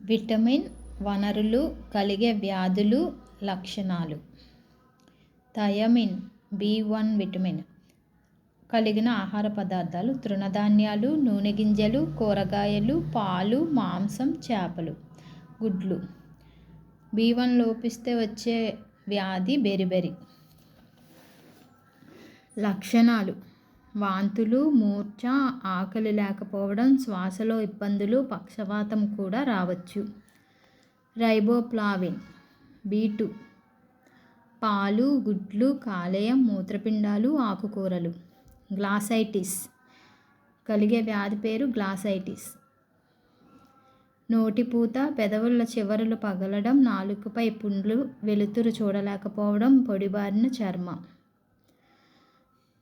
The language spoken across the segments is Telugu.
విటమిన్ వనరులు కలిగే వ్యాధులు లక్షణాలు. థయామిన్ B1 విటమిన్ కలిగిన ఆహార పదార్థాలు తృణధాన్యాలు, నూనె గింజలు, కూరగాయలు, పాలు, మాంసం, చేపలు, గుడ్లు. B1 లోపిస్తే వచ్చే వ్యాధి బెరిబెరి. లక్షణాలు: వాంతులు, మూర్ఛ, ఆకలి లేకపోవడం, శ్వాసలో ఇబ్బందులు, పక్షవాతం కూడా రావచ్చు. రైబోఫ్లావిన్ B2 పాలు, గుడ్లు, కాలేయం, మూత్రపిండాలు, ఆకుకూరలు. గ్లాసైటిస్ కలిగే వ్యాధి పేరు గ్లాసైటిస్. నోటిపూత, పెదవుల చివరలు పగలడం, నాలుకపై పుండ్లు, వెలుతురు చూడలేకపోవడం, పొడిబారిన చర్మం.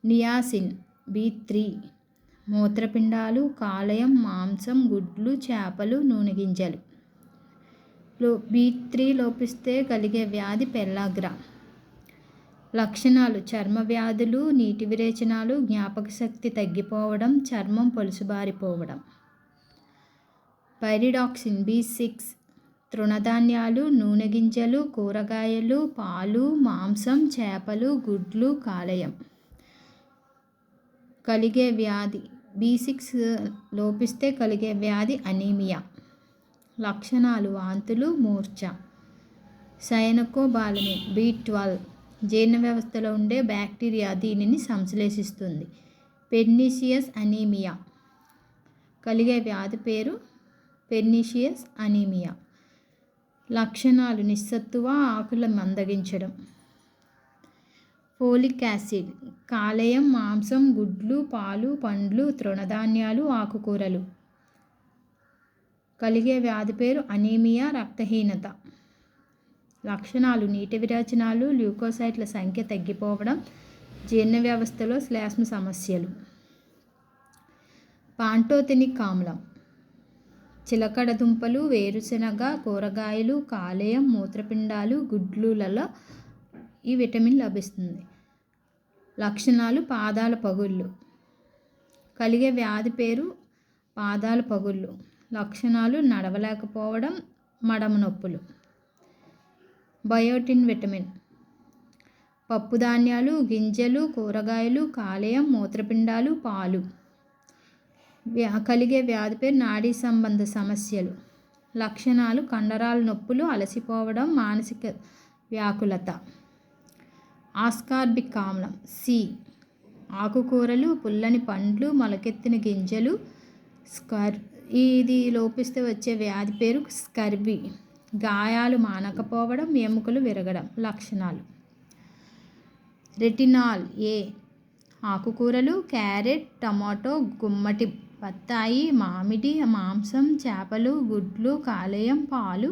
నియాసిన్ B3 మూత్రపిండాలు, కాలేయం, మాంసం, గుడ్లు, చేపలు, నూనె గింజలు. B3 లోపిస్తే కలిగే వ్యాధి పెల్లాగ్రా. లక్షణాలు: చర్మ వ్యాధులు, నీటి విరేచనాలు, జ్ఞాపకశక్తి తగ్గిపోవడం, చర్మం పొలుసుబారిపోవడం. పైరిడాక్సిన్ B6 తృణధాన్యాలు, నూనె గింజలు, కూరగాయలు, పాలు, మాంసం, చేపలు, గుడ్లు, కాలేయం కలిగే వ్యాధి. B6 లోపిస్తే కలిగే వ్యాధి అనీమియా. లక్షణాలు: వాంతులు, మూర్ఛ. సైనకోబాలమిన్ B12 జీర్ణ వ్యవస్థలో ఉండే బ్యాక్టీరియా దీనిని సంశ్లేషిస్తుంది. పెర్నీషియస్ అనీమియా కలిగే వ్యాధి పేరు పెర్నీషియస్ అనీమియా. లక్షణాలు: నిస్సత్తువ, ఆకులు మందగించడం. ఫోలిక్ యాసిడ్ కాలేయం, మాంసం, గుడ్లు, పాలు, పండ్లు, తృణధాన్యాలు, ఆకుకూరలు కలిగే వ్యాధి పేరు అనీమియా, రక్తహీనత. లక్షణాలు: నీటి విరేచనాలు, ల్యూకోసైట్ల సంఖ్య తగ్గిపోవడం, జీర్ణ వ్యవస్థలో శ్లేష్మ సమస్యలు. పాంటోథెనిక్ ఆమ్లం చిలకడ దుంపలు, వేరుశెనగ, కూరగాయలు, కాలేయం, మూత్రపిండాలు, గుడ్లులలో ఈ విటమిన్ లభిస్తుంది. లక్షణాలు: పాదాల పగుళ్ళు కలిగే వ్యాధి పేరు పాదాల పగుళ్ళు. లక్షణాలు: నడవలేకపోవడం, మడమ నొప్పులు. బయోటిన్ విటమిన్ పప్పుధాన్యాలు, గింజలు, కూరగాయలు, కాలేయం, మూత్రపిండాలు, పాలు కలిగే వ్యాధి పేరు నాడీ సంబంధ సమస్యలు. లక్షణాలు: కండరాల నొప్పులు, అలసిపోవడం, మానసిక వ్యాకులత. ఆస్కార్బిక్ ఆమ్లం C ఆకుకూరలు, పుల్లని పండ్లు, మొలకెత్తిన గింజలు. ఇది లోపిస్తే వచ్చే వ్యాధి పేరు స్కర్బీ. గాయాలు మానకపోవడం, ఎముకలు విరగడం. లక్షణాలు: రెటినాల్ A ఆకుకూరలు, క్యారెట్, టమాటో, గుమ్మటి, బత్తాయి, మామిడి, మాంసం, చేపలు, గుడ్లు, కాలేయం, పాలు,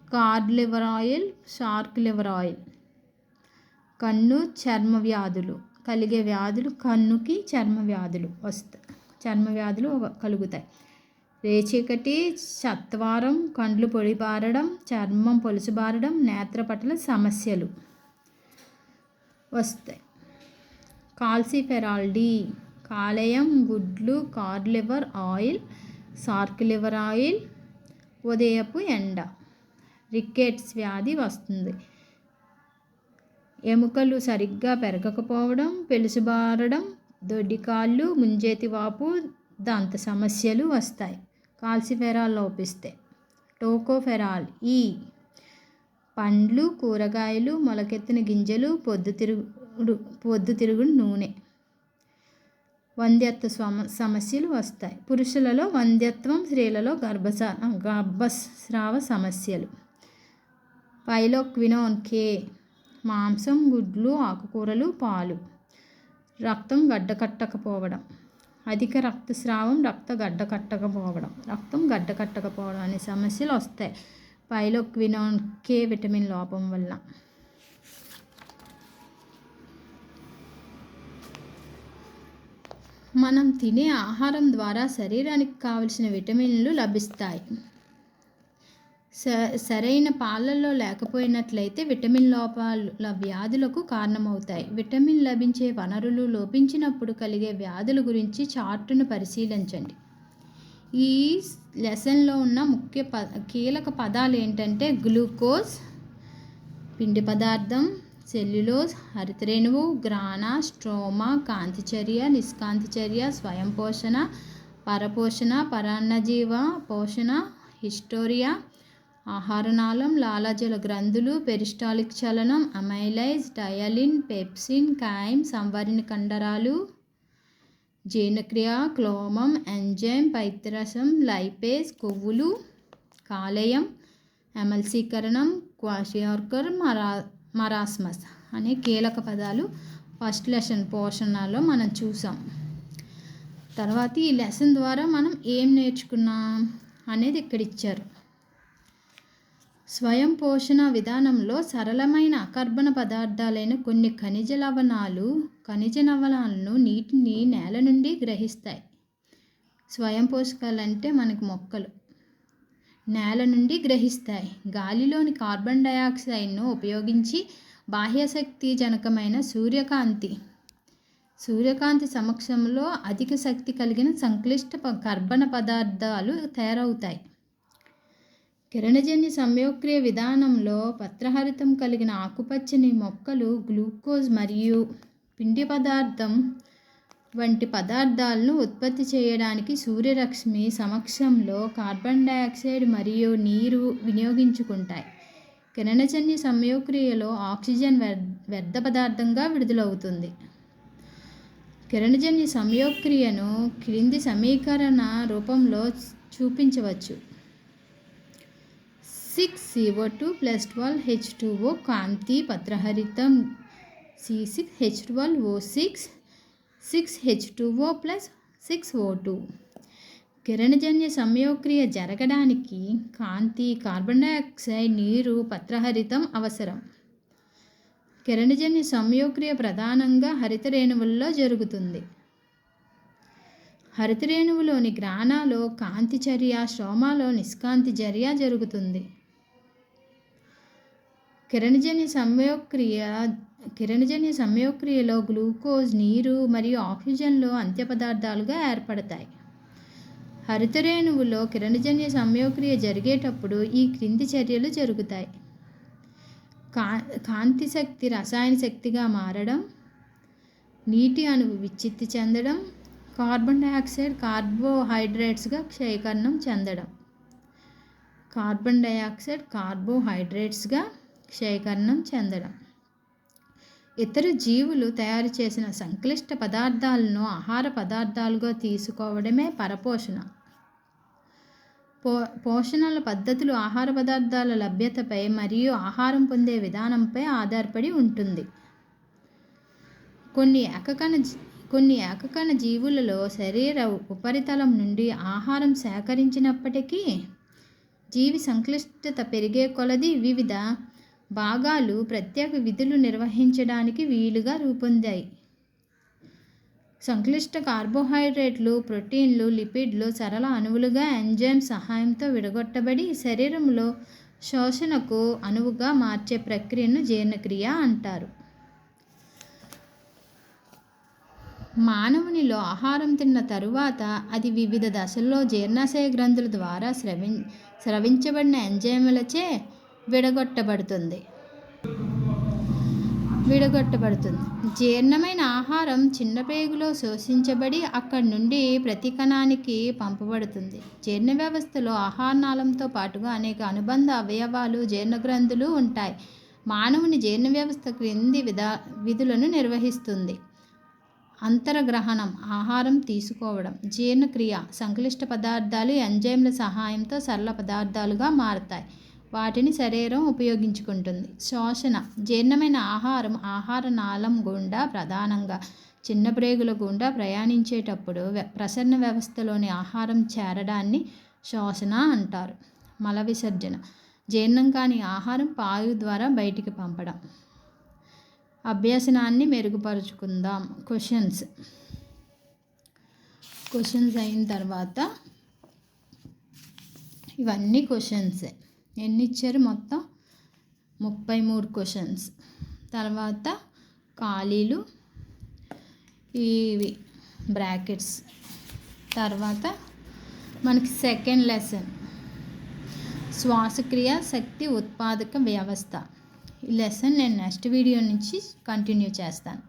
Codd liver oil, shark liver oil. కన్ను, చర్మ వ్యాధులు కలిగే వ్యాధులు. కన్నుకి చర్మ వ్యాధులు కలుగుతాయి. రేచీకటి, చత్వారం, కండ్లు పొడిబారడం, చర్మం పొలుసుబారడం, నేత్రపటల సమస్యలు వస్తాయి. కాల్సిఫెరాల్ D కాలేయం, గుడ్లు, cod liver oil, shark liver oil, ఉదయపు ఎండ. రికెట్స్ వ్యాధి వస్తుంది. ఎముకలు సరిగ్గా పెరగకపోవడం, పెలుసుబారడం, దొడ్డికాళ్ళు, ముంజేతి వాపు, దంత సమస్యలు వస్తాయి. కాల్సిఫెరాల్ లోపిస్తే. టోకోఫెరాల్ E పండ్లు, కూరగాయలు, మొలకెత్తిన గింజలు, పొద్దుతిరుగుడు నూనె. వంధ్యత్వ సమస్యలు వస్తాయి. పురుషులలో వంధ్యత్వం, స్త్రీలలో గర్భస్రావ సమస్యలు. పైలోక్వినోన్ K మాంసం, గుడ్లు, ఆకుకూరలు, పాలు. రక్తం గడ్డకట్టకపోవడం, అధిక రక్తస్రావం, రక్తం గడ్డకట్టకపోవడం అనే సమస్యలు వస్తాయి పైలోక్వినోన్ K విటమిన్ లోపం వల్ల. మనం తినే ఆహారం ద్వారా శరీరానికి కావలసిన విటమిన్లు లభిస్తాయి. సరైన పాలల్లో లేకపోయినట్లయితే విటమిన్ లోపాల వ్యాధులకు కారణమవుతాయి. విటమిన్ లభించే వనరులు లోపించినప్పుడు కలిగే వ్యాధుల గురించి చార్టును పరిశీలించండి. ఈ లెసన్లో ఉన్న ముఖ్య కీలక పదాలు ఏంటంటే గ్లూకోజ్ పిండి పదార్థం, సెల్యులోజ్ హరితరేణువు, గ్రానా, స్ట్రోమా, కాంతిచర్య, నిష్కాంతిచర్య, స్వయం పోషణ, పరపోషణ, పరాన్నజీవ పోషణ, హిస్టోరియా, ఆహారనాళం, లాలాజల గ్రంథులు, పెరిస్టాలిక్ చలనం, అమైలైజ్, టయలిన్, పెప్సిన్, కైమ్, సంవరణ కండరాలు, జీర్ణక్రియ, క్లోమం, ఎంజైమ్, పైత్రసం, లైపేజ్, కొవ్వులు, కాలేయం, ఎమల్సీకరణం, క్వాషియార్కర్, మరాస్మస్ అనే కీలక పదాలు ఫస్ట్ లెసన్ పోషణలో మనం చూసాం. తర్వాత ఈ లెసన్ ద్వారా మనం ఏం నేర్చుకున్నాం అనేది ఇక్కడ ఇచ్చారు. స్వయం పోషణ విధానంలో సరళమైన అకర్బన పదార్థాలైన కొన్ని ఖనిజ లవణాలను నీటిని నేల నుండి గ్రహిస్తాయి. స్వయం పోషకాలంటే మనకి మొక్కలు నేల నుండి గ్రహిస్తాయి. గాలిలోని కార్బన్ డయాక్సైడ్ను ఉపయోగించి బాహ్యశక్తి జనకమైన సూర్యకాంతి సమక్షంలో అధిక శక్తి కలిగిన సంక్లిష్ట కర్బన పదార్థాలు తయారవుతాయి. కిరణజన్య సంయోక్రియ విధానంలో పత్రహరితం కలిగిన ఆకుపచ్చని మొక్కలు గ్లూకోజ్ మరియు పిండి పదార్థం వంటి పదార్థాలను ఉత్పత్తి చేయడానికి సూర్యరశ్మి సమక్షంలో కార్బన్ డయాక్సైడ్ మరియు నీరు వినియోగించుకుంటాయి. కిరణజన్య సంయోక్రియలో ఆక్సిజన్ వ్యర్థ పదార్థంగా విడుదలవుతుంది. కిరణజన్య సంయోక్రియను క్రింది సమీకరణ రూపంలో చూపించవచ్చు. 6CO2 + 12H2O కాంతి పత్రహరితం C6H12O6 6H2O + 6O2. కిరణజన్య సంయోక్రియ జరగడానికి కాంతి, కార్బన్ డయాక్సైడ్, నీరు, పత్రహరితం అవసరం. కిరణజన్య సంయోక్రియ ప్రధానంగా హరితరేణువుల్లో జరుగుతుంది. హరితరేణువులోని గ్రానాలో కాంతి చర్య, స్ట్రోమాలో నిష్కాంతి చర్య జరుగుతుంది. కిరణజన్య సంయోక్రియలో గ్లూకోజ్, నీరు మరియు ఆక్సిజన్లు అంత్య పదార్థాలుగా ఏర్పడతాయి. హరితరేణువులో కిరణజన్య సంయోక్రియ జరిగేటప్పుడు ఈ క్రింది చర్యలు జరుగుతాయి. కాంతి శక్తి రసాయన శక్తిగా మారడం, నీటి అణువు విచ్ఛిత్తి చెందడం, కార్బన్ డయాక్సైడ్ కార్బోహైడ్రేట్స్గా క్షయకరణం చెందడం. ఇతర జీవులు తయారు చేసిన సంక్లిష్ట పదార్థాలను ఆహార పదార్థాలుగా తీసుకోవడమే పరపోషణ. పోషణల పద్ధతులు ఆహార పదార్థాల లభ్యతపై మరియు ఆహారం పొందే విధానంపై ఆధారపడి ఉంటుంది. కొన్ని ఏకకణ జీవులలో శరీర ఉపరితలం నుండి ఆహారం సేకరించినప్పటికీ జీవి సంక్లిష్టత పెరిగే కొలది వివిధ భాగాలు ప్రత్యేక విధులు నిర్వహించడానికి వీలుగా రూపొందాయి. సంక్లిష్ట కార్బోహైడ్రేట్లు, ప్రోటీన్లు, లిపిడ్లు సరళ అణువులుగా ఎంజైమ్ సహాయంతో విడగొట్టబడి శరీరంలో శోషణకు అణువుగా మార్చే ప్రక్రియను జీర్ణక్రియ అంటారు. మానవునిలో ఆహారం తిన్న తరువాత అది వివిధ దశల్లో జీర్ణాశయ గ్రంథుల ద్వారా స్రవించబడిన ఎంజైములచే విడగొట్టబడుతుంది. జీర్ణమైన ఆహారం చిన్న పేగులో శోషించబడి అక్కడి నుండి ప్రతి కణానికి పంపబడుతుంది. జీర్ణ వ్యవస్థలో ఆహారనాళంతో పాటుగా అనేక అనుబంధ అవయవాలు, జీర్ణగ్రంథులు ఉంటాయి. మానవుని జీర్ణ వ్యవస్థ క్రింది విధులను నిర్వహిస్తుంది. అంతరగ్రహణం, ఆహారం తీసుకోవడం. జీర్ణక్రియ, సంక్లిష్ట పదార్థాలు ఎంజైమ్ల సహాయంతో సరళ పదార్థాలుగా మారతాయి. వాటిని శరీరం ఉపయోగించుకుంటుంది. శోషణ, జీర్ణమైన ఆహారం ఆహార నాళం గుండా ప్రధానంగా చిన్న ప్రేగుల గుండా ప్రయాణించేటప్పుడు ప్రసరణ వ్యవస్థలోని ఆహారం చేరడాన్ని శోషణ అంటారు. మల విసర్జన, జీర్ణం కాని ఆహారం పాయు ద్వారా బయటికి పంపడం. అభ్యసనాన్ని మెరుగుపరుచుకుందాం. క్వశ్చన్స్ అయిన తర్వాత ఇవన్నీ క్వశ్చన్సే. ఎన్ని ఇచ్చారు? మొత్తం 33 క్వశ్చన్స్. తర్వాత ఖాళీలు, ఇవి బ్రాకెట్స్, తర్వాత మనకి సెకండ్ లెసన్ శ్వాసక్రియ శక్తి ఉత్పాదక వ్యవస్థ. ఈ లెసన్ నేను నెక్స్ట్ వీడియో నుంచి కంటిన్యూ చేస్తాను.